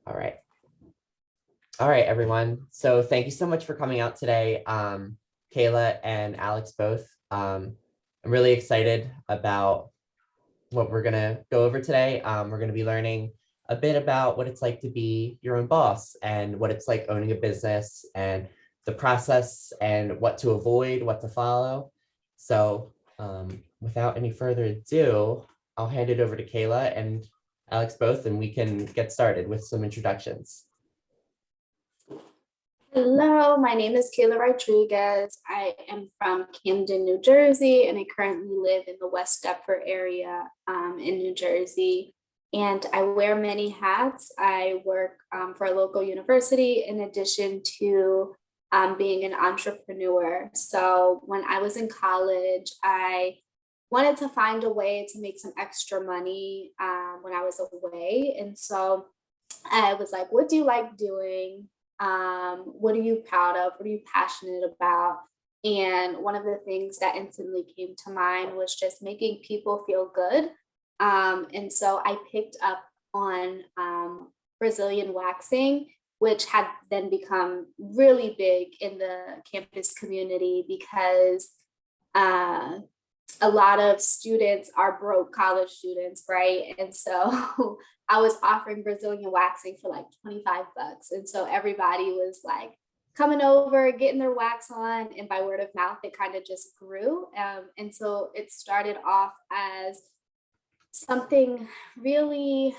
All right. All right, everyone. So thank you so much for coming out today, Kayla and Alex both. I'm really excited about what we're gonna go over today. We're gonna be learning a bit about what it's like to be your own boss and what it's like owning a business and the process and what to avoid, what to follow. So without any further ado, I'll hand it over to Kayla and Alex both, and we can get started with some introductions. Hello, my name is Kayla Rodriguez. I am from Camden, New Jersey, and I currently live in the West Deptford area in New Jersey. And I wear many hats. I work for a local university in addition to being an entrepreneur. So when I was in college, I wanted to find a way to make some extra money when I was away. And so I was like, what do you like doing? What are you proud of? What are you passionate about? And one of the things that instantly came to mind was just making people feel good. And so I picked up on Brazilian waxing, which had then become really big in the campus community because uh, a lot of students are broke college students, right? And so I was offering Brazilian waxing for like 25 bucks. And so everybody was like coming over, getting their wax on. And by word of mouth, it kind of just grew. And so it started off as something really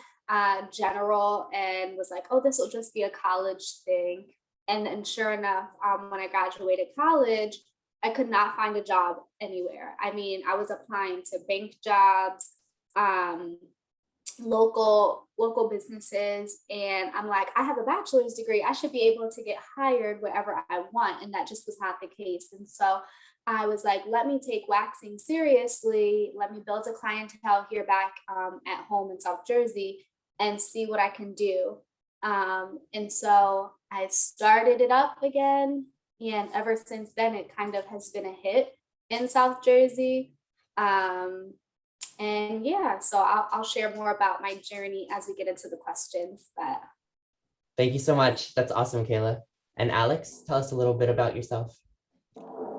general and was like, oh, this will just be a college thing. And then sure enough, when I graduated college, I could not find a job anywhere. I mean, I was applying to bank jobs, um, local businesses, and I'm like, I have a bachelor's degree. I should be able to get hired wherever I want, and that just was not the case. And so I was like, let me take waxing seriously. Let me build a clientele here back at home in South Jersey and see what I can do. And so I started it up again. And ever since then, it kind of has been a hit in South Jersey. And yeah, so I'll share more about my journey as we get into the questions. But Thank you so much. That's awesome, Kayla. And Alex, tell us a little bit about yourself.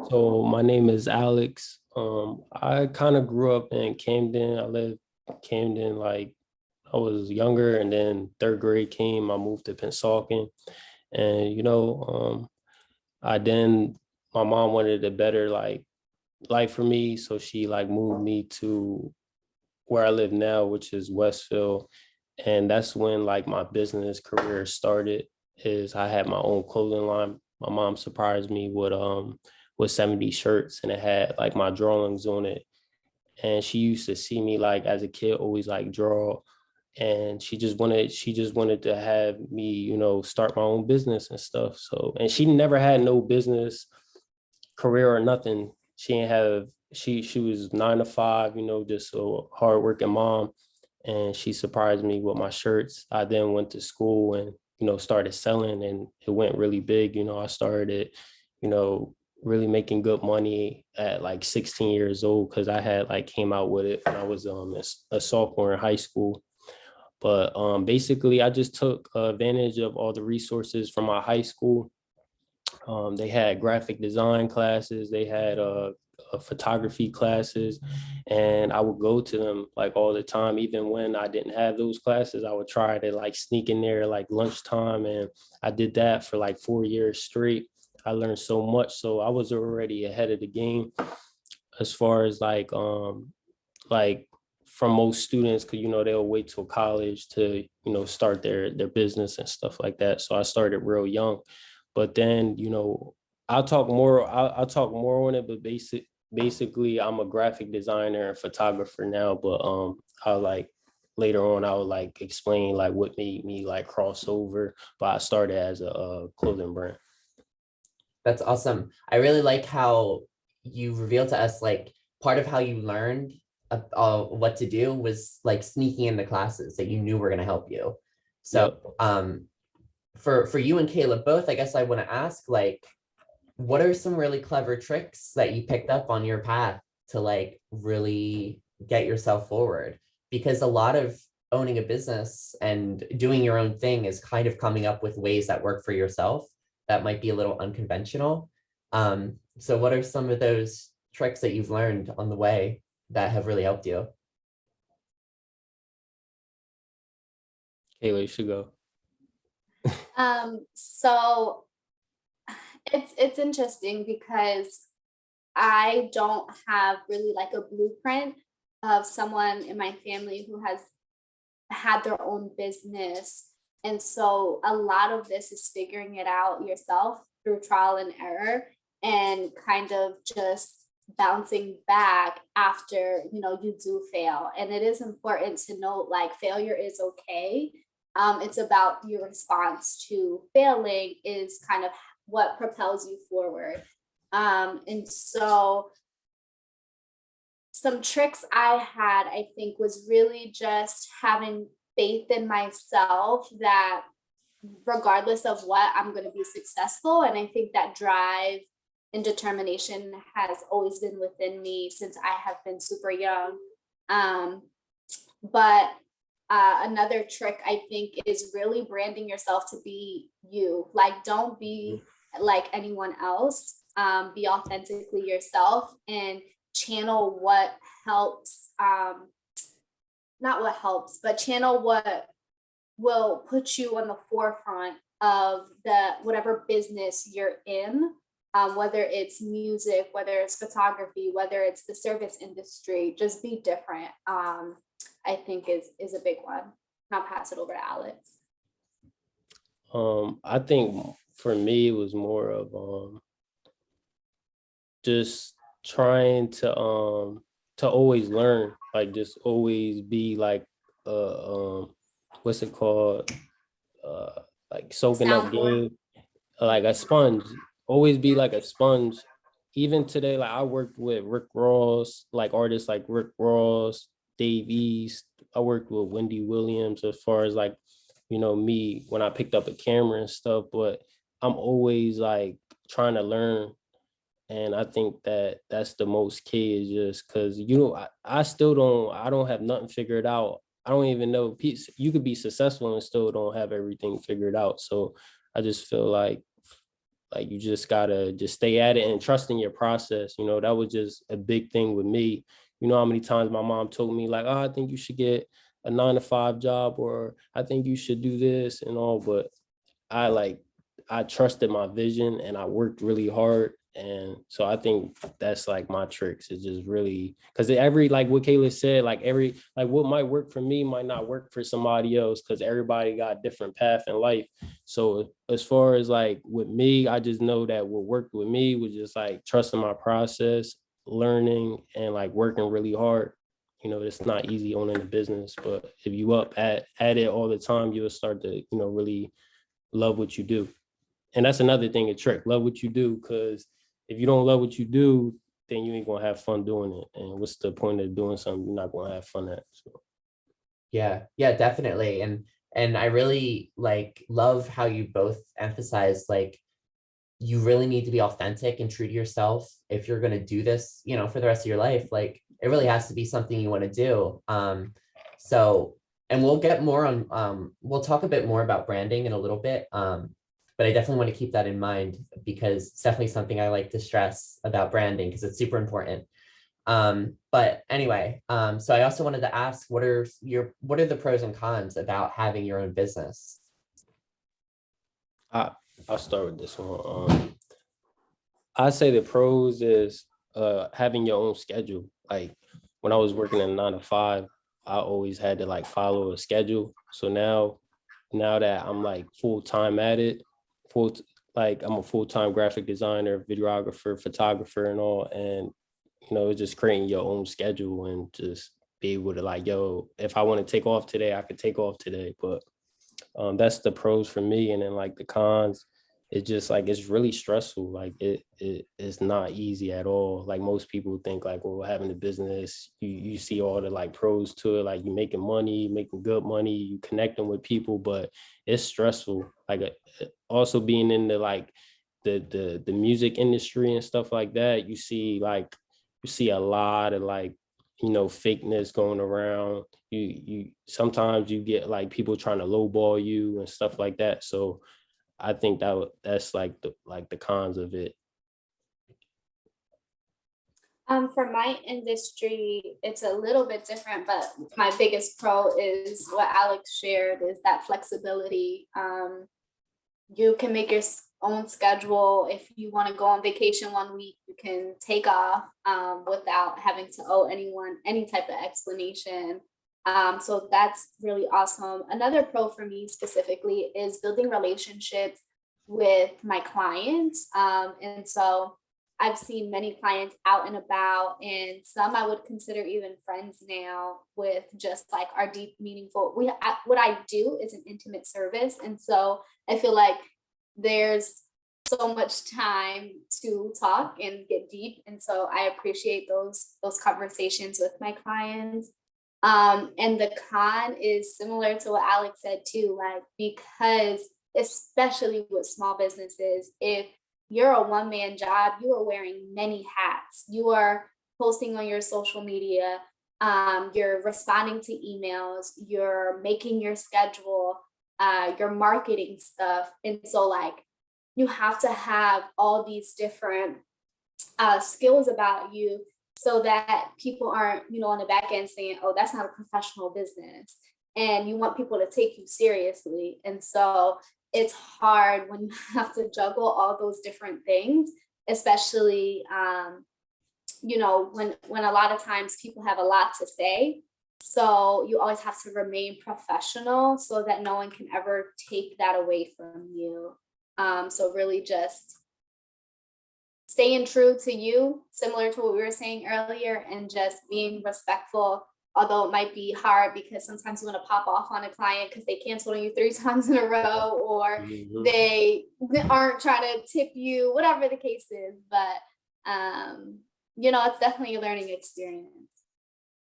So my name is Alex. I kind of grew up in Camden. I lived in Camden like I was younger, and then third grade came, I moved to Pennsauken. And I then my mom wanted a better like life for me, so she like moved me to where I live now, which is Westville. And that's when like my business career started. Is I had my own clothing line. My mom surprised me with 70 shirts, and it had like my drawings on it. And she used to see me like as a kid always like draw, and she just wanted to have me, start my own business and stuff. So, and she never had no business career or nothing. She didn't have she was 9 to 5, just a hardworking mom. And she surprised me with my shirts. I then went to school and started selling, and it went really big. I started, you know, really making good money at like 16 years old, because I had like came out with it when I was a sophomore in high school. But basically, I just took advantage of all the resources from my high school. They had graphic design classes, they had photography classes, and I would go to them like all the time. Even when I didn't have those classes, I would try to like sneak in there like lunchtime, and I did that for like 4 years straight. I learned so much, so I was already ahead of the game as far as like from most students, because they'll wait till college to start their business and stuff like that. So I started real young. But then I'll talk more on it, but basically I'm a graphic designer and photographer now. But I'll like later on I'll like explain like what made me like cross over. But I started as a clothing brand. That's awesome. I really like how you revealed to us like part of how you learned what to do was like sneaking in the classes that you knew were going to help you. So Yep. for you and Kayla both, I guess I want to ask like, what are some really clever tricks that you picked up on your path to like really get yourself forward? Because a lot of owning a business and doing your own thing is kind of coming up with ways that work for yourself that might be a little unconventional. So what are some of those tricks that you've learned on the way that have really helped you? Kayla, you should go. So it's interesting because I don't have really like a blueprint of someone in my family who has had their own business. And so a lot of this is figuring it out yourself through trial and error and kind of just bouncing back after, you do fail. And it is important to note like failure is okay. It's about your response to failing is kind of what propels you forward. And so some tricks I had, I think, was really just having faith in myself that regardless of what, I'm going to be successful. And I think that drive and determination has always been within me since I have been super young. But another trick I think is really branding yourself to be you. Like, don't be like anyone else. Be authentically yourself and channel what helps, not what helps, but channel what will put you on the forefront of whatever business you're in, whether it's music, whether it's photography, whether it's the service industry. Just be different. I think is a big one. I'll pass it over to Alex. I think for me, it was more of just trying to always learn, like just always be like what's it called? Like soaking up game, like a sponge. Always be like a sponge. Even today, like I worked with Rick Ross, like artists like Rick Ross, Dave East. I worked with Wendy Williams as far as like, me when I picked up a camera and stuff, but I'm always like trying to learn. And I think that that's the most key is just because, I still I don't have nothing figured out. I don't even know, you could be successful and still don't have everything figured out. So I just feel like you just gotta just stay at it and trust in your process. That was just a big thing with me. You know how many times my mom told me like, oh, I think you should get a 9-to-5 job, or I think you should do this and all, but I trusted my vision and I worked really hard. And so I think that's like my tricks is just really, because like what Kayla said, like what might work for me might not work for somebody else, because everybody got a different path in life. So as far as like with me, I just know that what worked with me was just like trusting my process, learning, and like working really hard. It's not easy owning a business, but if you up at it all the time, you'll start to, really love what you do. And that's another thing, a trick, love what you do, because if you don't love what you do, then you ain't gonna have fun doing it. And what's the point of doing something you're not gonna have fun at? So. Yeah, definitely. And I really like love how you both emphasize like you really need to be authentic and true to yourself if you're going to do this, for the rest of your life. Like it really has to be something you want to do. So, and we'll get more on, we'll talk a bit more about branding in a little bit. But I definitely want to keep that in mind because it's definitely something I like to stress about branding because it's super important. But anyway, so I also wanted to ask, what are the pros and cons about having your own business? I'll start with this one. I say the pros is having your own schedule. Like when I was working in 9-to-5, I always had to like follow a schedule. So now that I'm like full time at it, I'm a full-time graphic designer, videographer, photographer, and all, and it's just creating your own schedule and just be able to like, yo, if I want to take off today, I could take off today. But that's the pros for me. And then like the cons, it's just like it's really stressful. Like it's not easy at all. Like most people think like, well, having a business, you see all the like pros to it, like you making money, making good money, you connecting with people, but it's stressful. Like also being in the like the music industry and stuff like that, you see a lot of like, fakeness going around. You sometimes you get like people trying to lowball you and stuff like that. So I think that's like the cons of it. For my industry, it's a little bit different, but my biggest pro is what Alex shared is that flexibility. You can make your own schedule. If you want to go on vacation 1 week, you can take off without having to owe anyone any type of explanation. So that's really awesome. Another pro for me specifically is building relationships with my clients. And so I've seen many clients out and about, and some I would consider even friends now with just like our deep, meaningful. What I do is an intimate service, and so I feel like there's so much time to talk and get deep, and so I appreciate those conversations with my clients. And the con is similar to what Alex said too, like because especially with small businesses, if you're a one-man job, you are wearing many hats. You are posting on your social media, you're responding to emails, you're making your schedule, you're marketing stuff. And so like you have to have all these different skills about you so that people aren't, on the back end saying, oh, that's not a professional business. And you want people to take you seriously. And so it's hard when you have to juggle all those different things, especially, when a lot of times people have a lot to say. So you always have to remain professional so that no one can ever take that away from you. So really just staying true to you, similar to what we were saying earlier, and just being respectful. Although it might be hard because sometimes you want to pop off on a client because they canceled on you 3 times in a row, or they aren't trying to tip you, whatever the case is. But, it's definitely a learning experience.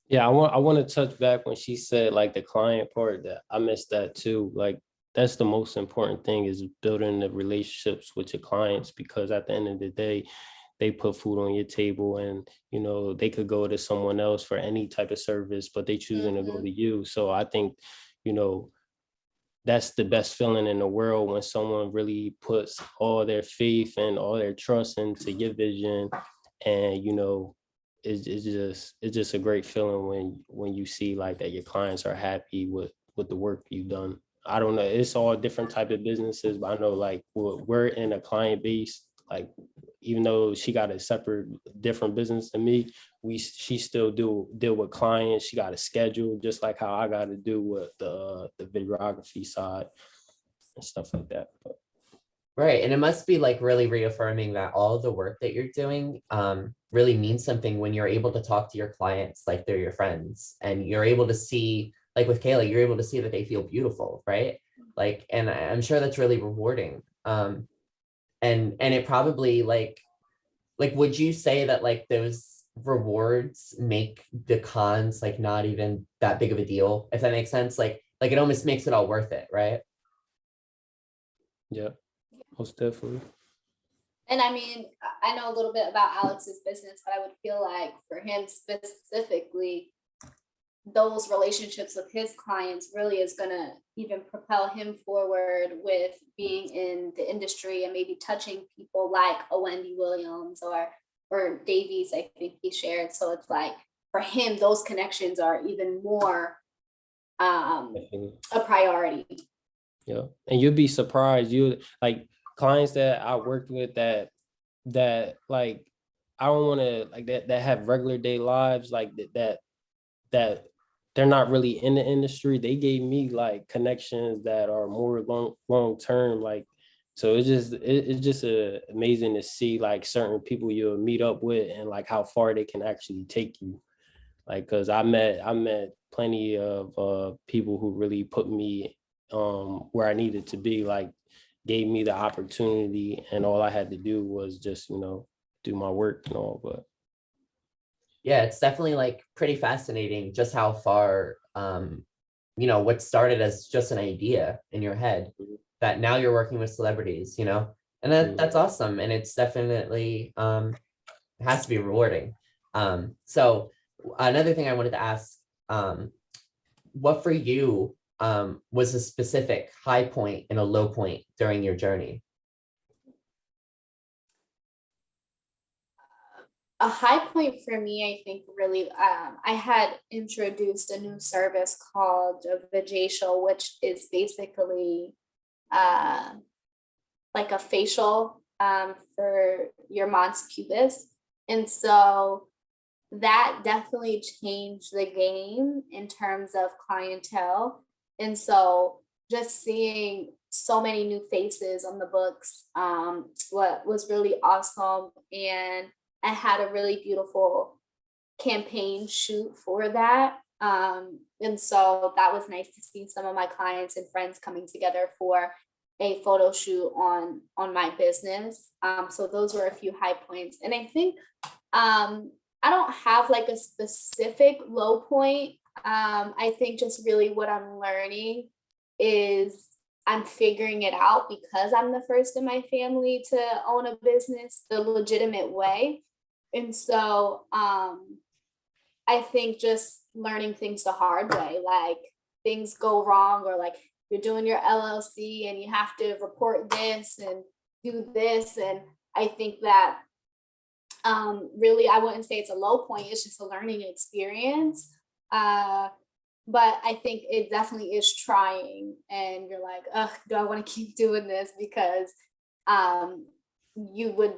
Yeah, I want to touch back when she said like the client part, that I missed that too. Like that's the most important thing, is building the relationships with your clients, because at the end of the day, they put food on your table, and they could go to someone else for any type of service, but they choosing to go to you. So I think that's the best feeling in the world, when someone really puts all their faith and all their trust into your vision. And it's just a great feeling when you see like that your clients are happy with the work you've done. I don't know, it's all different type of businesses, but I know like we're in a client base, like even though she got a separate different business than me, she still deal with clients. She got a schedule just like how I got to do with the videography side and stuff like that. But Right. And it must be like really reaffirming that all of the work that you're doing really means something when you're able to talk to your clients like they're your friends, and you're able to see, like with Kayla, you're able to see that they feel beautiful, right? Like, and I'm sure that's really rewarding. And it probably like would you say that like those rewards make the cons like not even that big of a deal, if that makes sense? Like it almost makes it all worth it, right? yeah, most definitely. And I mean, I know a little bit about Alex's business, but I would feel like for him specifically, those relationships with his clients really is going to even propel him forward with being in the industry and maybe touching people like a Wendy Williams or Davies, I think he shared. So it's like for him, those connections are even more a priority. Yeah, and you'll be surprised. You like clients that I worked with that like I don't want to like that have regular day lives, like that they're not really in the industry. They gave me like connections that are more long term. Like, so it's just amazing to see like certain people you'll meet up with and like how far they can actually take you. Like, cause I met plenty of people who really put me where I needed to be, like gave me the opportunity, and all I had to do was just do my work and all. But Yeah, it's definitely like pretty fascinating just how far what started as just an idea in your head, that now you're working with celebrities, and that's awesome. And it's definitely has to be rewarding. So another thing I wanted to ask, what for you was a specific high point and a low point during your journey? A high point for me, I think, really, I had introduced a new service called Vajacial, which is basically uh, like a facial for your mons pubis. And so that definitely changed the game in terms of clientele. And so just seeing so many new faces on the books, what was really awesome. And I had a really beautiful campaign shoot for that. And so that was nice to see some of my clients and friends coming together for a photo shoot on my business. So those were a few high points. And I think I don't have like a specific low point. I think just really what I'm learning is I'm figuring it out because I'm the first in my family to own a business the legitimate way. And so I think just learning things the hard way, like things go wrong, or like you're doing your LLC and you have to report this and do this. And I think that really, I wouldn't say it's a low point, it's just a learning experience. But I think it definitely is trying, and you're like, ugh, do I want to keep doing this? Because you would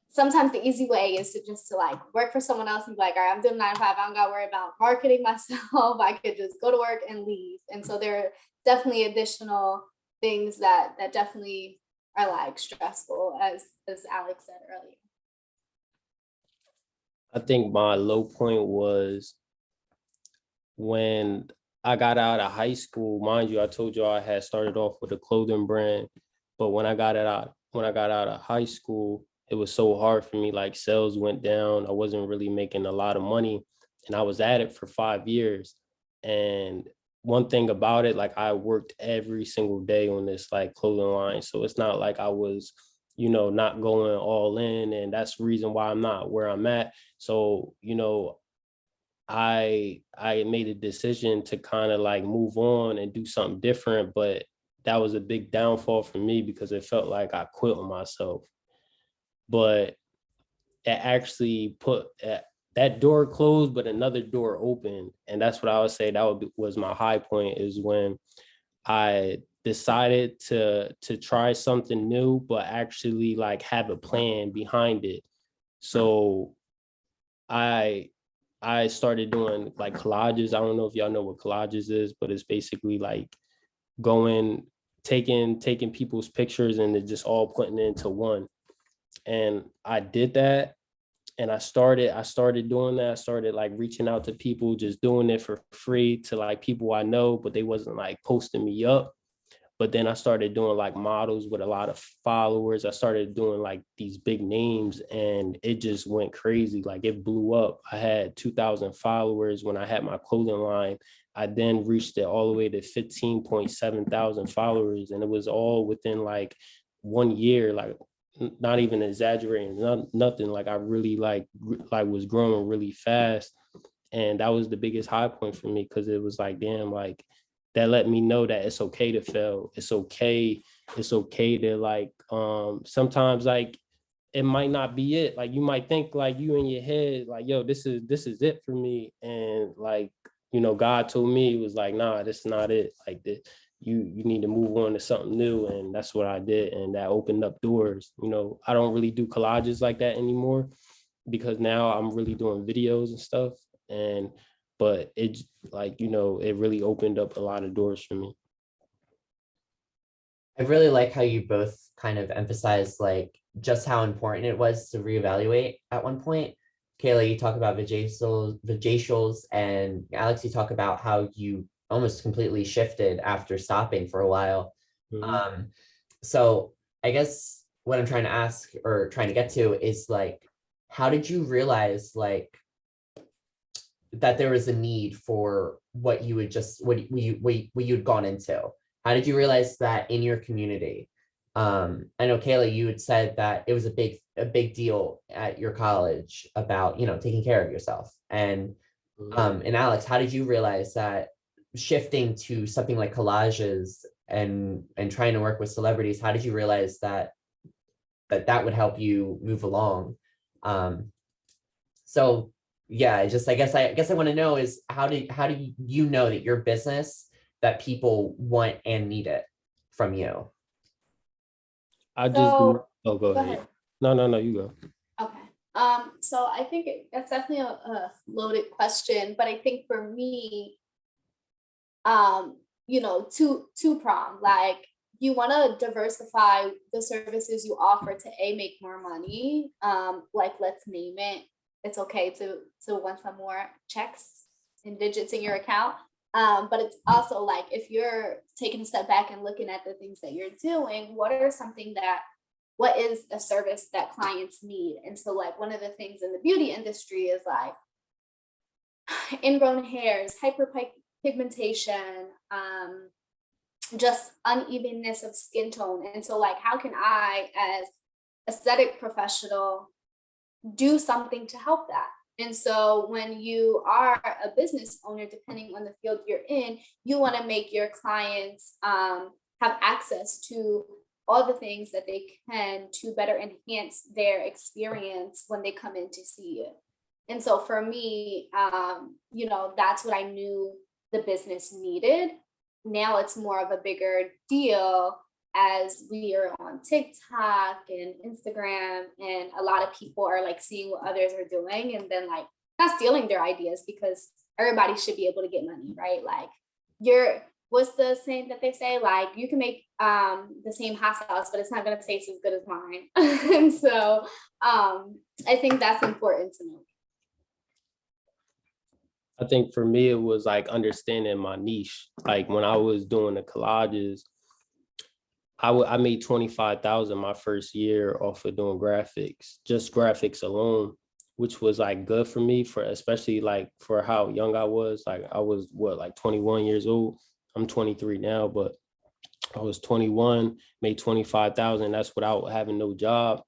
sometimes the easy way is to just to like work for someone else and be like, all right, I'm doing 9 to 5. I don't got to worry about marketing myself. I could just go to work and leave. And so there are definitely additional things that definitely are like stressful, as Alex said earlier. I think my low point was when I got out of high school. Mind you, I told you I had started off with a clothing brand, but when I got out of high school, it was so hard for me. Like sales went down. I wasn't really making a lot of money, and I was at it for 5 years. And one thing about it, like I worked every single day on this like clothing line. So it's not like I was, not going all in. And that's the reason why I'm not where I'm at. So, I made a decision to kind of like move on and do something different, but that was a big downfall for me because it felt like I quit on myself. But it actually put that door closed, but another door opened, and that's what I would say was my high point, is when I decided to try something new, but actually like have a plan behind it. So I started doing like collages. I don't know if y'all know what collages is, but it's basically like going, taking people's pictures and then just all putting it into one. And I did that. And I started doing that. I started like reaching out to people, just doing it for free to like people I know, but they wasn't like posting me up. But then I started doing like models with a lot of followers. I started doing like these big names, and it just went crazy. Like it blew up. I had 2,000 followers when I had my clothing line. I then reached it all the way to 15.7 thousand followers. And it was all within like 1 year, like not even exaggerating, nothing. Like I really like was growing really fast. And that was the biggest high point for me, because it was like, damn, like that let me know that it's okay to fail. It's okay. It's okay to like, sometimes like it might not be it. Like you might think like you in your head, like, yo, this is it for me. And like, God told me, it was like, nah, this is not it. Like this, you need to move on to something new. And that's what I did. And that opened up doors. I don't really do collages like that anymore, because now I'm really doing videos and stuff. But it like, it really opened up a lot of doors for me. I really like how you both kind of emphasized like just how important it was to reevaluate at one point. Kayla, you talk about vajacials, and Alex, you talk about how you almost completely shifted after stopping for a while. Mm-hmm. So I guess what I'm trying to ask or trying to get to is like, how did you realize like that there was a need for what you would just what you'd gone into? How did you realize that in your community? I know Kayla, you had said that it was a big deal at your college about taking care of yourself, and And Alex, how did you realize that shifting to something like collages and trying to work with celebrities, how did you realize that that would help you move along? So yeah, I guess I want to know is how do you know that your business that people want and need it from you? I just, So oh, go go ahead. ahead. No, you go. Okay. So I think that's definitely a loaded question, but I think for me, two prong, like you want to diversify the services you offer to make more money. Like let's name it. It's okay to want some more checks and digits in your account. But it's also like if you're taking a step back and looking at the things that you're doing, what is a service that clients need? And so like one of the things in the beauty industry is like ingrown hairs, hyperpigmentation, just unevenness of skin tone. And so like how can I as aesthetic professional do something to help that? And so when you are a business owner, depending on the field you're in, you want to make your clients have access to all the things that they can to better enhance their experience when they come in to see you. And so for me, that's what I knew the business needed. Now it's more of a bigger deal as we are on TikTok and Instagram, and a lot of people are like seeing what others are doing and then like not stealing their ideas because everybody should be able to get money, right? Like what's the saying that they say? Like you can make the same hot sauce, but it's not gonna taste as good as mine. And so I think that's important to know. I think for me, it was like understanding my niche. Like when I was doing the collages, I made 25,000 my first year off of doing graphics, just graphics alone, which was like good for me for especially like for how young I was. Like I was like 21 years old. I'm 23 now, but I was 21, made 25,000. That's without having no job.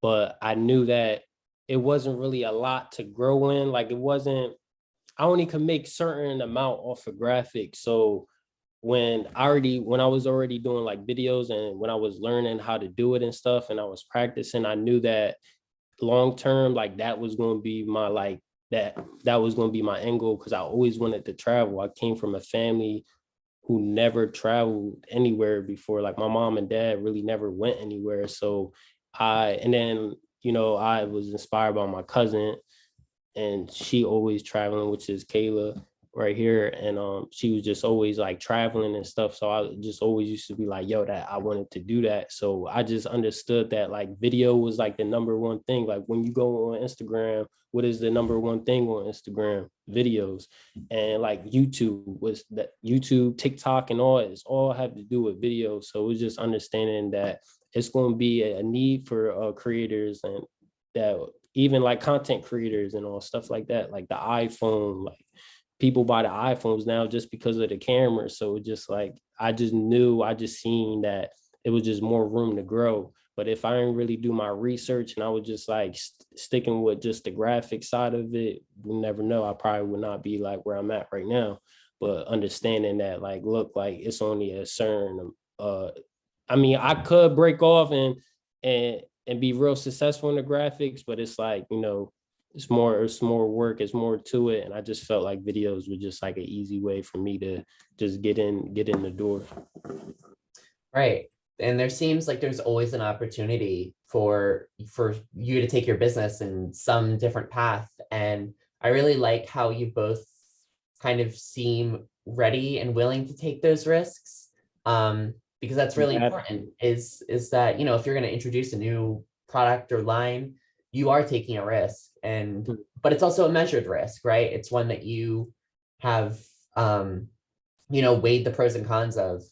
But I knew that it wasn't really a lot to grow in. Like it wasn't, I only could make certain amount off of graphics. So when I was already doing like videos and when I was learning how to do it and stuff and I was practicing, I knew that long term, like that was going to be my like that was going to be my end goal because I always wanted to travel. I came from a family who never traveled anywhere before. Like my mom and dad really never went anywhere. So and then, I was inspired by my cousin and she always traveling, which is Kayla right here. And she was just always like traveling and stuff. So I just always used to be like, yo, that I wanted to do that. So I just understood that like video was like the number one thing. Like when you go on Instagram, what is the number one thing on Instagram? Videos. And like YouTube was that YouTube, TikTok, and all have to do with video. So it was just understanding that it's going to be a need for creators and that even like content creators and all stuff like that, like the iPhone, like people buy the iPhones now just because of the camera. So it just like, I just seen that it was just more room to grow. But if I didn't really do my research and I was just like sticking with just the graphic side of it, we'll never know. I probably would not be like where I'm at right now. But understanding that like, look, like it's only a certain, I could break off and be real successful in the graphics, but it's like, it's more work, it's more to it. And I just felt like videos were just like an easy way for me to just get in the door. Right. And there seems like there's always an opportunity for you to take your business in some different path. And I really like how you both kind of seem ready and willing to take those risks. Because that's really important is that, if you're going to introduce a new product or line, you are taking a risk but it's also a measured risk, right? It's one that you have, weighed the pros and cons of.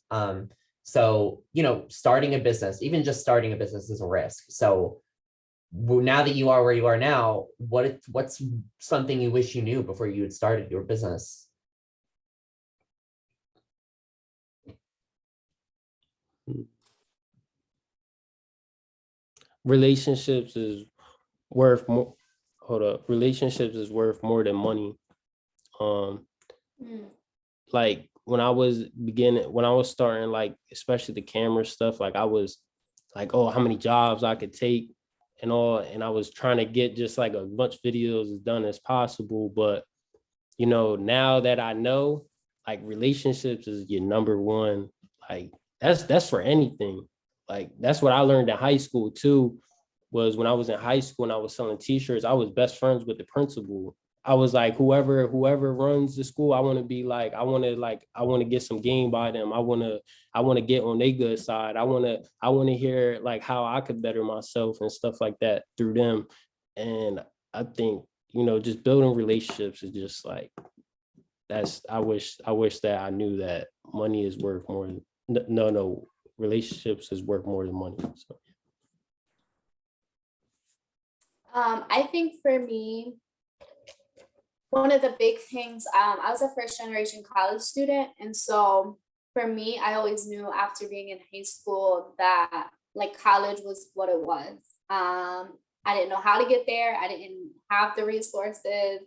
So, starting a business, even just starting a business is a risk. So now that you are where you are now, what's something you wish you knew before you had started your business? Relationships is worth more. Hold up. Relationships is worth more than money. Mm. Like when I was starting, like especially the camera stuff, like I was like, oh, how many jobs I could take and all, and I was trying to get just like as much videos as done as possible. But now that I know, like relationships is your number one, like that's for anything. Like that's what I learned in high school too, was when I was in high school and I was selling t-shirts, I was best friends with the principal. I was like, whoever runs the school, I want to be like, I want to get some game by them. I want to get on their good side. I want to hear like how I could better myself and stuff like that through them. And I think, just building relationships is just like, I wish that I knew that money is worth more than, no, relationships is worth more than money. So I think for me, one of the big things, I was a first generation college student. And so for me, I always knew after being in high school that like college was what it was. I didn't know how to get there. I didn't have the resources,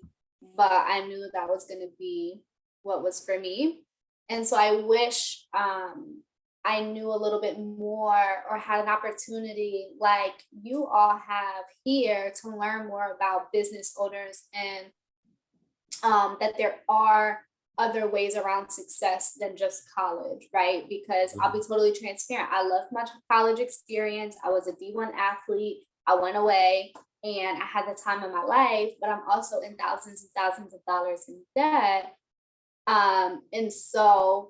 but I knew that was going to be what was for me. And so I wish I knew a little bit more or had an opportunity like you all have here to learn more about business owners and that there are other ways around success than just college, right? Because I'll be totally transparent. I loved my college experience. I was a D1 athlete. I went away and I had the time of my life, but I'm also in thousands and thousands of dollars in debt. And so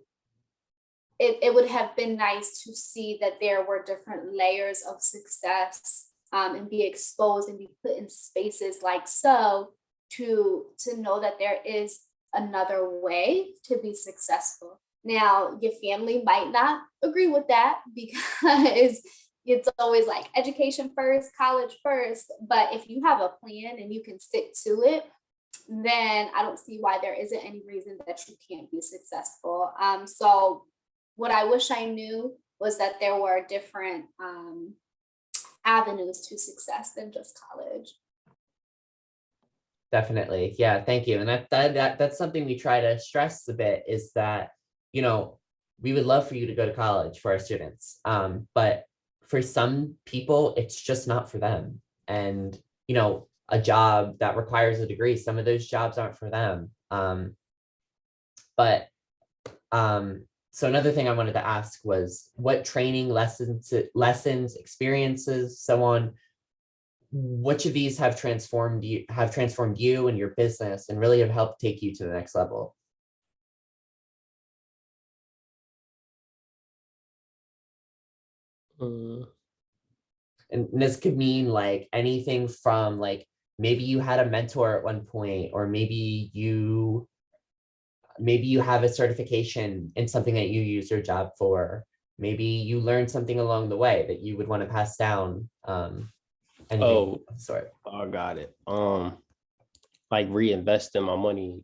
it would have been nice to see that there were different layers of success and be exposed and be put in spaces like so to know that there is another way to be successful. Now, your family might not agree with that because it's always like education first, college first. But if you have a plan and you can stick to it, then I don't see why there isn't any reason that you can't be successful. So what I wish I knew was that there were different avenues to success than just college. Definitely. Yeah, thank you. And that's something we try to stress a bit is that, we would love for you to go to college for our students. But for some people, it's just not for them. And, a job that requires a degree, some of those jobs aren't for them. But so another thing I wanted to ask was what training lessons, experiences, so on, which of these have transformed you and your business and really have helped take you to the next level? And this could mean like anything from like maybe you had a mentor at one point, or maybe you have a certification in something that you use your job for. Maybe you learned something along the way that you would want to pass down. Anything of the sort. I got it. Like reinvesting my money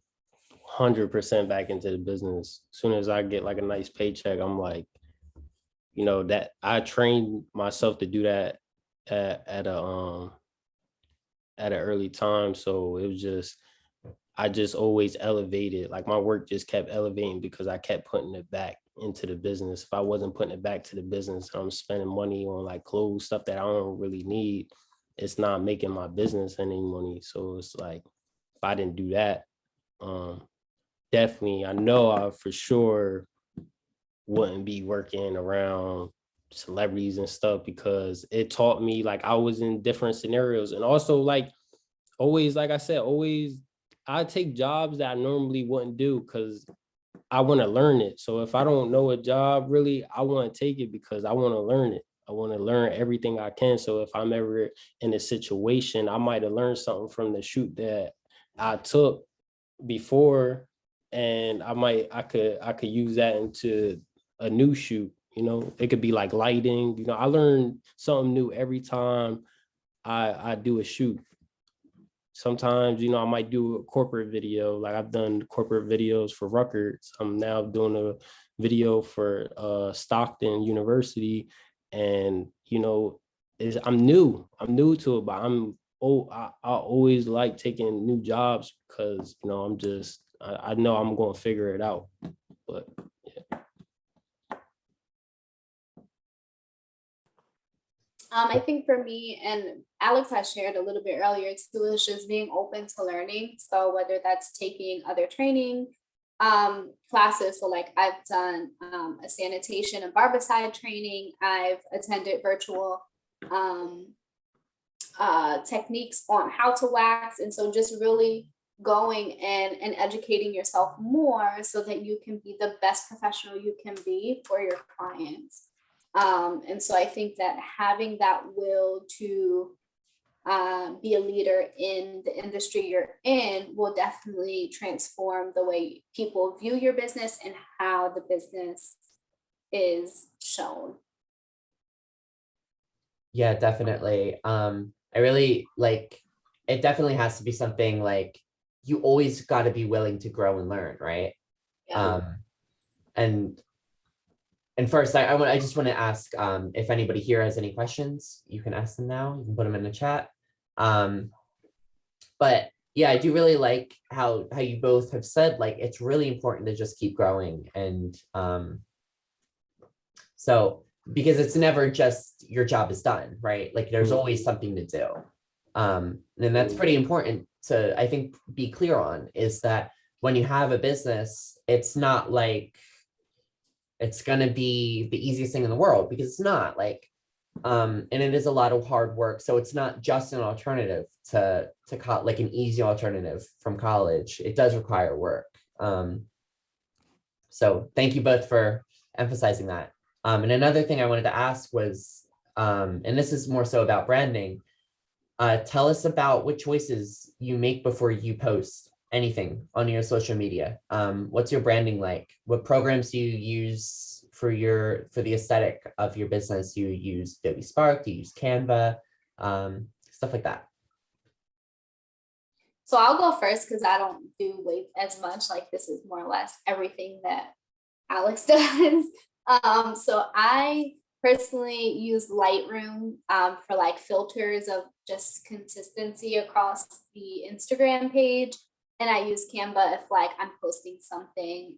100% back into the business. As soon as I get like a nice paycheck, I'm like, that I trained myself to do that at an early time. So it was just, I just always elevated, like my work just kept elevating because I kept putting it back into the business. If I wasn't putting it back to the business, I'm spending money on like clothes, stuff that I don't really need. It's not making my business any money. So it's like, if I didn't do that, definitely, I know I for sure wouldn't be working around celebrities and stuff, because it taught me, like I was in different scenarios. And also like always, like I said, always I take jobs that I normally wouldn't do because I want to learn it. So if I don't know a job really, I want to take it because I want to learn it. I want to learn everything I can. So if I'm ever in a situation, I might have learned something from the shoot that I took before, and I could use that into a new shoot. It could be like lighting. I learn something new every time I do a shoot. Sometimes, I might do a corporate video. Like I've done corporate videos for Rutgers. I'm now doing a video for Stockton University. And, I'm new to it, but I always like taking new jobs because, I'm just I know I'm going to figure it out. But yeah. I think for me, and Alex has shared a little bit earlier too, is just being open to learning. So whether that's taking other training classes, so like I've done a sanitation and barbicide training, I've attended virtual techniques on how to wax. And so just really going and educating yourself more so that you can be the best professional you can be for your clients. And so I think that having that will to be a leader in the industry you're in will definitely transform the way people view your business and how the business is shown. Yeah, definitely. I really like, it definitely has to be something like you always got to be willing to grow and learn, right? Yeah. And first, I just want to ask if anybody here has any questions, you can ask them now. You can put them in the chat. But yeah, I do really like how you both have said like it's really important to just keep growing, and so because it's never just your job is done, right? Like there's always something to do, and that's pretty important to, I think, be clear on, is that when you have a business, it's not like it's going to be the easiest thing in the world, because it's not like, and it is a lot of hard work. So it's not just an alternative to like an easy alternative from college. It does require work. So thank you both for emphasizing that. And another thing I wanted to ask was, and this is more so about branding. Tell us about what choices you make before you post anything on your social media. What's your branding like? What programs do you use for the aesthetic of your business? You use Adobe Spark, you use Canva, stuff like that. So I'll go first because I don't do weight as much. Like this is more or less everything that Alex does. So I personally use Lightroom for like filters of just consistency across the Instagram page. And I use Canva if like I'm posting something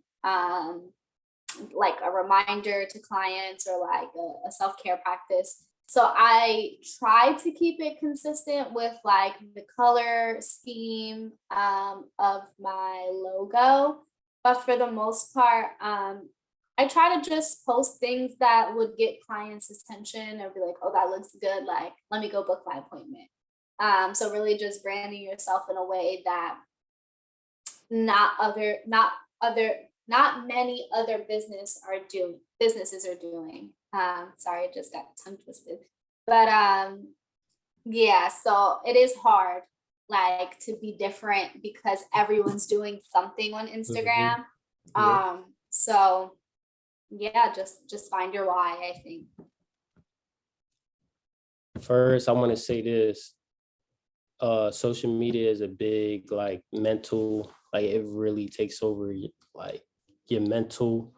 like a reminder to clients or like a self-care practice. So I try to keep it consistent with like the color scheme of my logo. But for the most part, I try to just post things that would get clients' attention or be like, oh, that looks good. Like, let me go book my appointment. So really just branding yourself in a way that not many other businesses are doing. Sorry, I just got tongue twisted. But yeah, so it is hard like to be different because everyone's doing something on Instagram. So yeah, just find your why, I think. First, I want to say this. Social media is a big like mental, like it really takes over like your mental,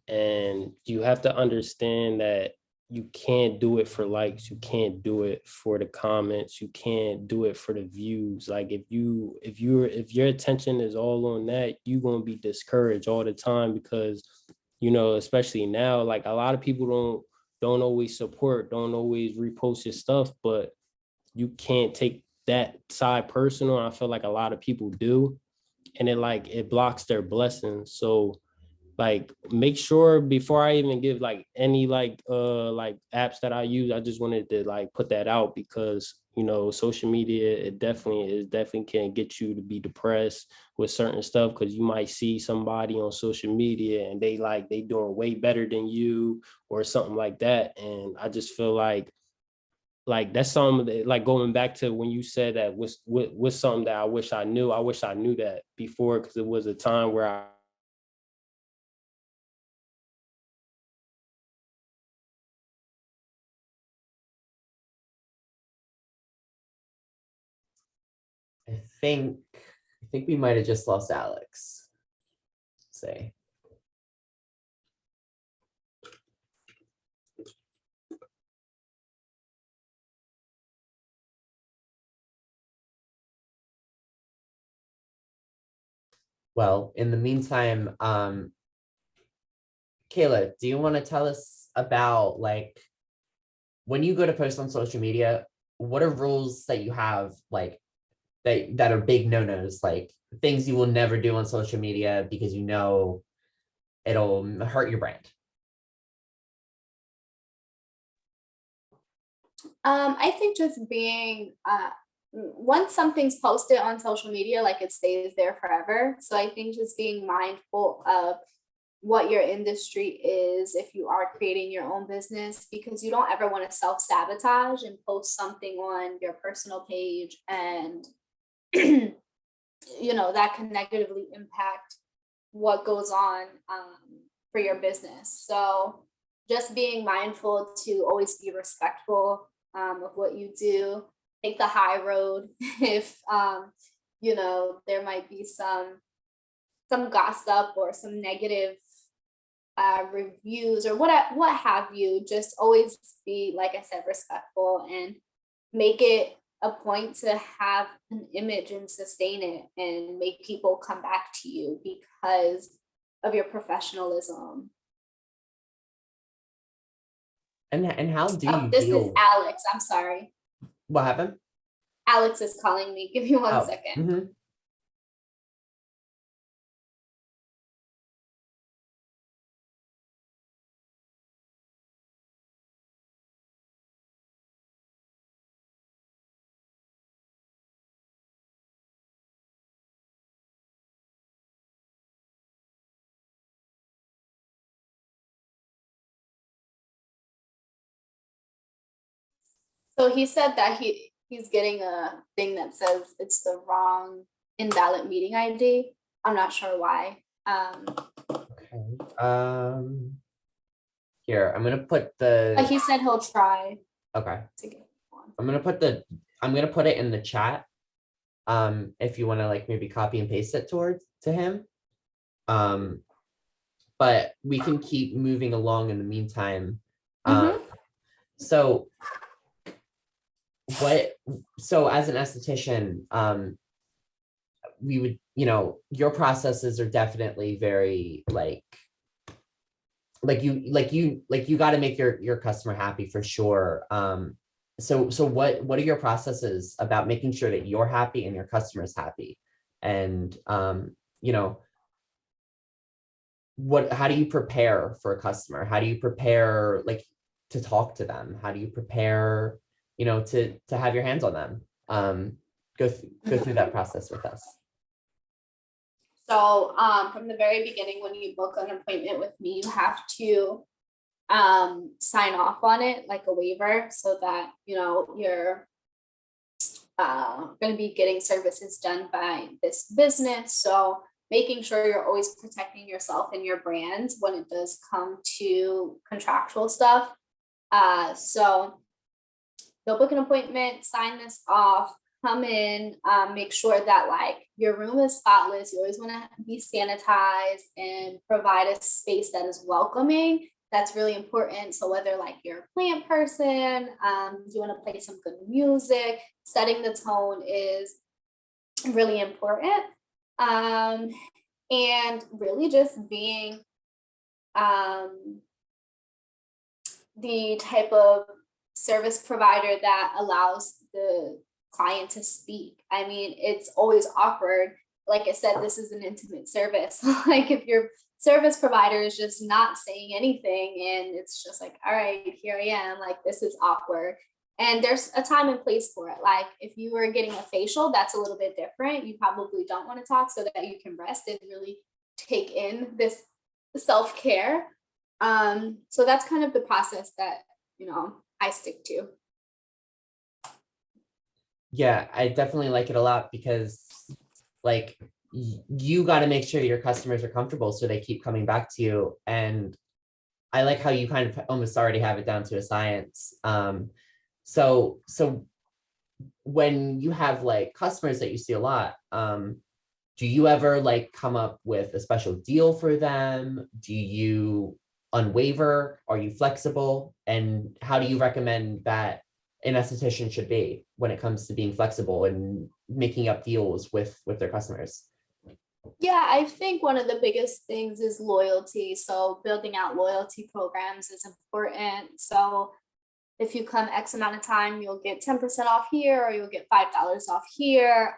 and you have to understand that you can't do it for likes, you can't do it for the comments, you can't do it for the views. Like if your attention is all on that, you're going to be discouraged all the time, because especially now, like a lot of people don't always support, don't always repost your stuff, but you can't take that side personal. I feel like a lot of people do, and it blocks their blessings. So like make sure, before I even give like any like apps that I use, I just wanted to like put that out, because social media, it definitely can get you to be depressed with certain stuff, because you might see somebody on social media and they doing way better than you or something like that. And I just feel like that's something that, like going back to when you said that was something that I wish I knew that before, because it was a time where I think we might have just lost Alex. Say. Well, in the meantime, Kayla, do you want to tell us about like when you go to post on social media, what are rules that you have like that are big no-nos, like things you will never do on social media because you know it'll hurt your brand? I think just being once something's posted on social media, like it stays there forever. So I think just being mindful of what your industry is if you are creating your own business, because you don't ever want to self-sabotage and post something on your personal page and that can negatively impact what goes on for your business. So just being mindful to always be respectful of what you do. Take the high road if there might be some gossip or some negative reviews or what have you. Just always be, like I said, respectful and make it a point to have an image and sustain it and make people come back to you because of your professionalism. And how do Oh, you this is deal? Alex. I'm sorry. What happened? Alex is calling me. Give me one Oh, second. mhm. So he said that he's getting a thing that says it's the wrong invalid meeting ID. I'm not sure why. Okay. Here, I'm gonna put But the, he said he'll try okay. to get one. I'm gonna put it in the chat. If you want to like maybe copy and paste it to him. But we can keep moving along in the meantime. Mhm. So what, so as an esthetician, we would, your processes are definitely very you got to make your customer happy for sure. So what are your processes about making sure that you're happy and your customer's happy? And how do you prepare for a customer? How do you prepare like to talk to them? How do you prepare, to have your hands on them? Go through that process with us. So from the very beginning, when you book an appointment with me, you have to sign off on it like a waiver so that you're going to be getting services done by this business. So making sure you're always protecting yourself and your brand when it does come to contractual stuff. So they'll book an appointment, sign this off, come in, make sure that like your room is spotless. You always want to be sanitized and provide a space that is welcoming. That's really important. So whether like you're a plant person, you want to play some good music, setting the tone is really important. And really just being the type of service provider that allows the client to speak. I mean, it's always awkward. Like I said, this is an intimate service. Like if your service provider is just not saying anything and it's just like, all right, here I am, like this is awkward. And there's a time and place for it. Like if you were getting a facial, that's a little bit different. You probably don't want to talk so that you can rest and really take in this self-care. So that's kind of the process that, I stick to. Yeah, I definitely like it a lot because like you got to make sure your customers are comfortable so they keep coming back to you. And I like how you kind of almost already have it down to a science. So when you have like customers that you see a lot, do you ever like come up with a special deal for them? Do you unwaver? Are you flexible? And how do you recommend that an esthetician should be when it comes to being flexible and making up deals with their customers? Yeah, I think one of the biggest things is loyalty. So building out loyalty programs is important. So if you come X amount of time, you'll get 10% off here, or you'll get $5 off here.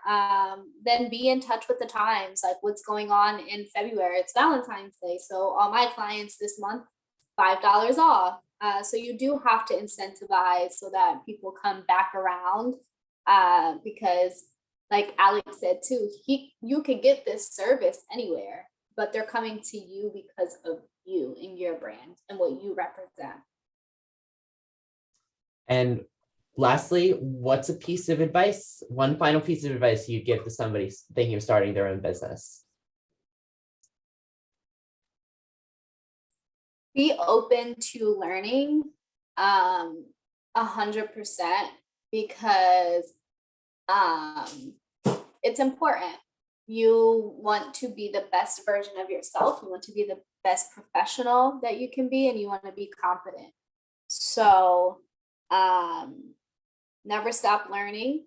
Then be in touch with the times, like what's going on in February. It's Valentine's Day. So all my clients this month, $5 off. So you do have to incentivize so that people come back around, because like Alex said too, you can get this service anywhere, but they're coming to you because of you and your brand and what you represent. And lastly, what's a piece of advice, one final piece of advice you'd give to somebody thinking of starting their own business? Be open to learning 100%, because it's important. You want to be the best version of yourself. You want to be the best professional that you can be, and you want to be confident. So never stop learning.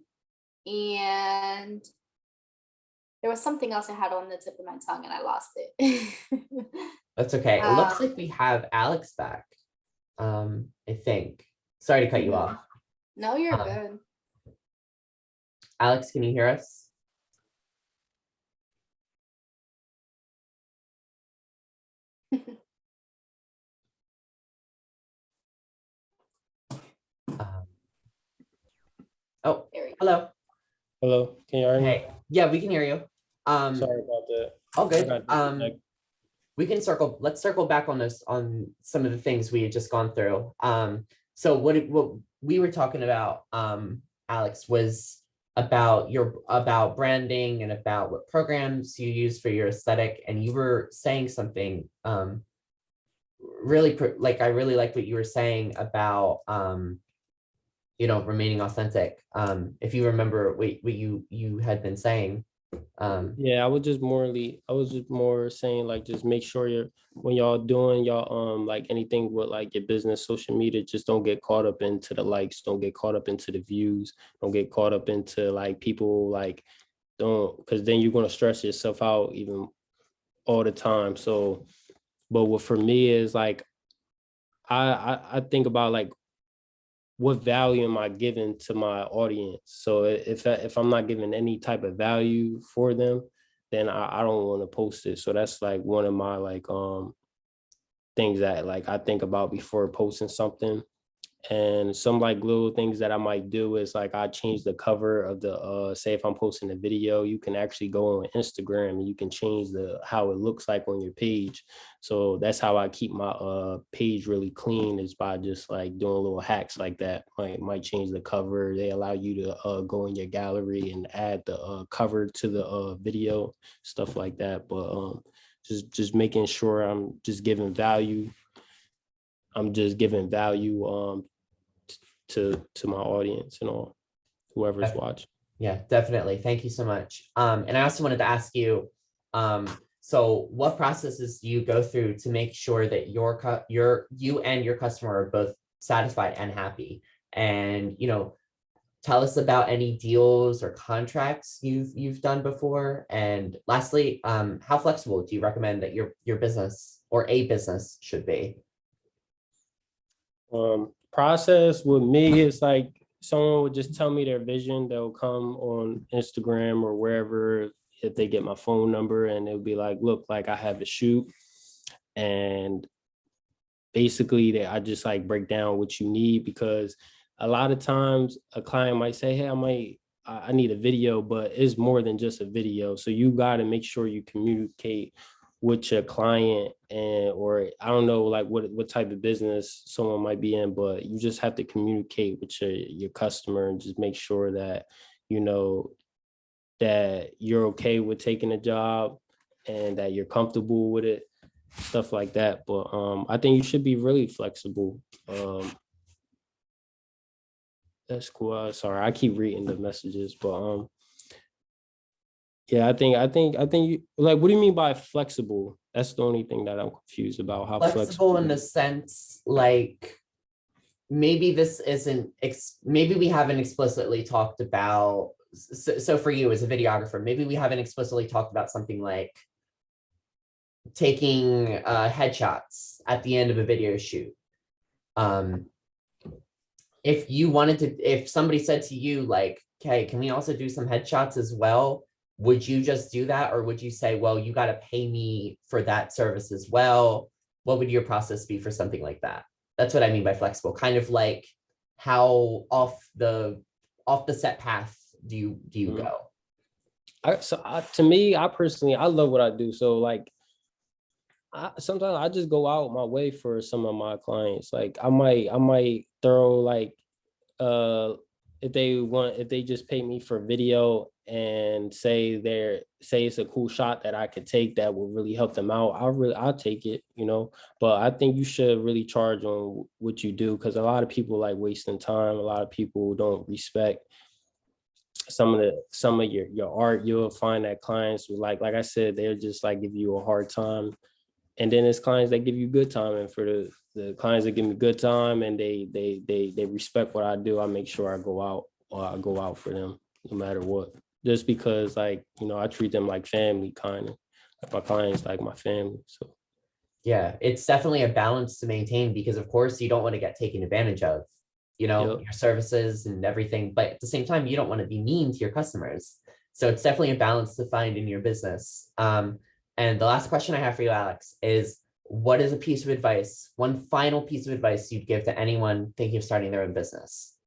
And there was something else I had on the tip of my tongue and I lost it. That's okay. It looks like we have Alex back. I think. Sorry to cut you off. No, you're Um, good. Alex, can you hear us? Um, oh, There we go. hello. Hello, can you hear me? Hey, yeah, we can hear you. Sorry about that. All I good. got disconnected. Let's circle back on this, on some of the things we had just gone through. So what we were talking about, Alex, was about branding and about what programs you use for your aesthetic. And you were saying something, really like, I really like what you were saying about, remaining authentic. If you remember what you had been saying. Yeah, I was just more saying like just make sure when y'all doing y'all like anything with like your business social media, just don't get caught up into the likes, don't get caught up into the views, don't get caught up into like people like don't, because then you're gonna stress yourself out even all the time. So, but what for me is like I think about like what value am I giving to my audience? So if I'm not giving any type of value for them, then I don't want to post it. So that's like one of my like things that like I think about before posting something. And some like little things that I might do is like I change the cover of the say if I'm posting a video, you can actually go on Instagram and you can change the how it looks like on your page. So that's how I keep my page really clean, is by just like doing little hacks like that. Might change the cover. They allow you to go in your gallery and add the cover to the video, stuff like that. But just making sure I'm just giving value. I'm just giving value to my audience and all whoever's watching. Yeah, definitely. Thank you so much. And I also wanted to ask you, so what processes do you go through to make sure that you and your customer are both satisfied and happy? And tell us about any deals or contracts you've done before. And lastly, how flexible do you recommend that your business or a business should be? Process with me is like someone would just tell me their vision. They'll come on Instagram or wherever if they get my phone number, and it'll be like, look, like I have a shoot, and basically I just like break down what you need, because a lot of times a client might say, hey, I need a video, but it's more than just a video. So you got to make sure you communicate with your client, and or I don't know like what type of business someone might be in, but you just have to communicate with your customer and just make sure that that you're okay with taking a job and that you're comfortable with it, stuff like that. But I think you should be really flexible. That's cool. Sorry, I keep reading the messages, but yeah, I think you like, what do you mean by flexible? That's the only thing that I'm confused about. How Flexible in the sense, like, maybe this isn't maybe we haven't explicitly talked about so for you as a videographer, maybe we haven't explicitly talked about something like taking headshots at the end of a video shoot. If you wanted to, if somebody said to you like, okay, can we also do some headshots as well? Would you just do that? Or would you say, well, you got to pay me for that service as well? What would your process be for something like that? That's what I mean by flexible, kind of like how off the set path do you go? To me, I personally, I love what I do. So like, sometimes I just go out my way for some of my clients. Like I might throw like, if they just pay me for video and say it's a cool shot that I could take that will really help them out, I'll take it, you know. But I think you should really charge on what you do, because a lot of people like wasting time. A lot of people don't respect some of your art. You'll find that clients will like I said, they'll just like give you a hard time. And then there's clients that give you good time. And for the clients that give me good time and they respect what I do, I make sure I go out for them no matter what. Just because like, you know, I treat them like family, kind of like my clients like my family. So Yeah, it's definitely a balance to maintain, because of course you don't want to get taken advantage of, you know, Yep. your services and everything, but at the same time, you don't want to be mean to your customers. So it's definitely a balance to find in your business. And the last question I have for you, Alex, is what is a piece of advice, one final piece of advice you'd give to anyone thinking of starting their own business?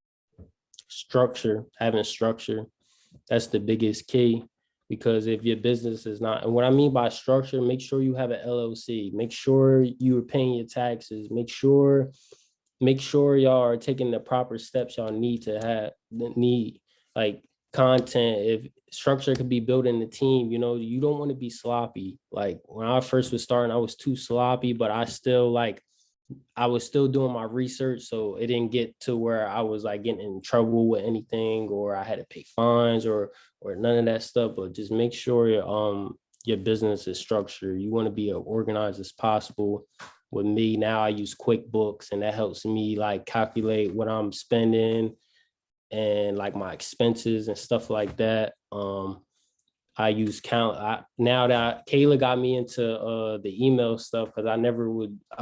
Having structure, that's the biggest key. Because if your business is not, and what I mean by structure, make sure you have an LLC, make sure you are paying your taxes, make sure y'all are taking the proper steps y'all need to have, like content. If structure could be built in the team, you know, you don't want to be sloppy. Like when I first was starting, I was too sloppy, but I was still doing my research, so it didn't get to where I was like getting in trouble with anything, or I had to pay fines or none of that stuff. But just make sure your business is structured. You want to be as organized as possible. With me now, I use QuickBooks, and that helps me like calculate what I'm spending and like my expenses and stuff like that. I use now that Kayla got me into the email stuff, because I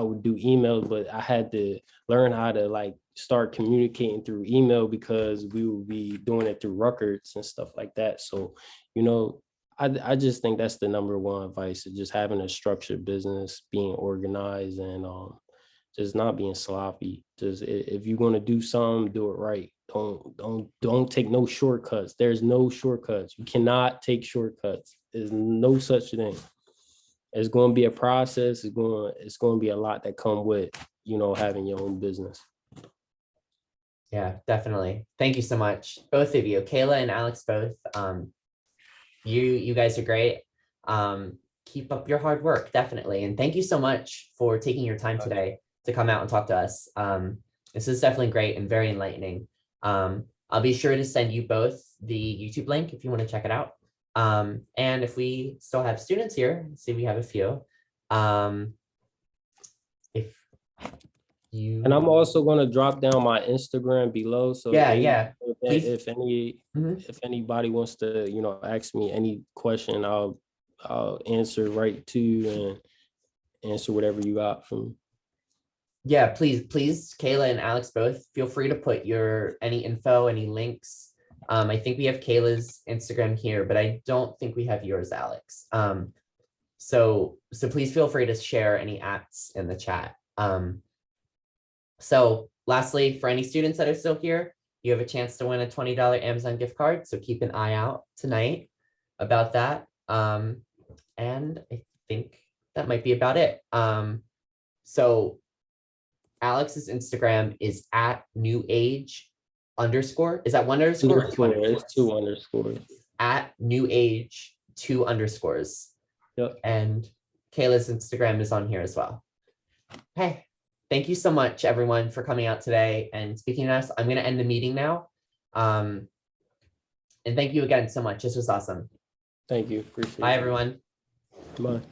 would do emails, but I had to learn how to like start communicating through email, because we would be doing it through records and stuff like that. So, you know, I just think that's the number one advice, is just having a structured business, being organized, and just not being sloppy. Just if you're going to do something, do it right. Don't take no shortcuts. There's no shortcuts. You cannot take shortcuts. There's no such thing. It's going to be a process. It's going to be a lot that come with, you know, having your own business. Yeah, definitely. Thank you so much, both of you, Kayla and Alex, both. You guys are great. Keep up your hard work, definitely. And thank you so much for taking your time today to come out and talk to us. This is definitely great and very enlightening. I'll be sure to send you both the YouTube link if you want to check it out. And if we still have students here, see, we have a few. If you, and I'm also going to drop down my Instagram below. So if anybody wants to, you know, ask me any question, I'll answer right to you and answer whatever you got from me. Yeah, please, Kayla and Alex, both feel free to put any info, any links. I think we have Kayla's Instagram here, but I don't think we have yours, Alex. So please feel free to share any apps in the chat. So lastly, for any students that are still here, you have a chance to win a $20 Amazon gift card. So keep an eye out tonight about that. And I think that might be about it. So Alex's Instagram is @newage_. Is that one underscore? It's 2 underscores. @newage 2 underscores. Yep. And Kayla's Instagram is on here as well. Hey, thank you so much, everyone, for coming out today and speaking to us. I'm going to end the meeting now. And thank you again so much. This was awesome. Thank you. Appreciate it. Bye, everyone. Bye.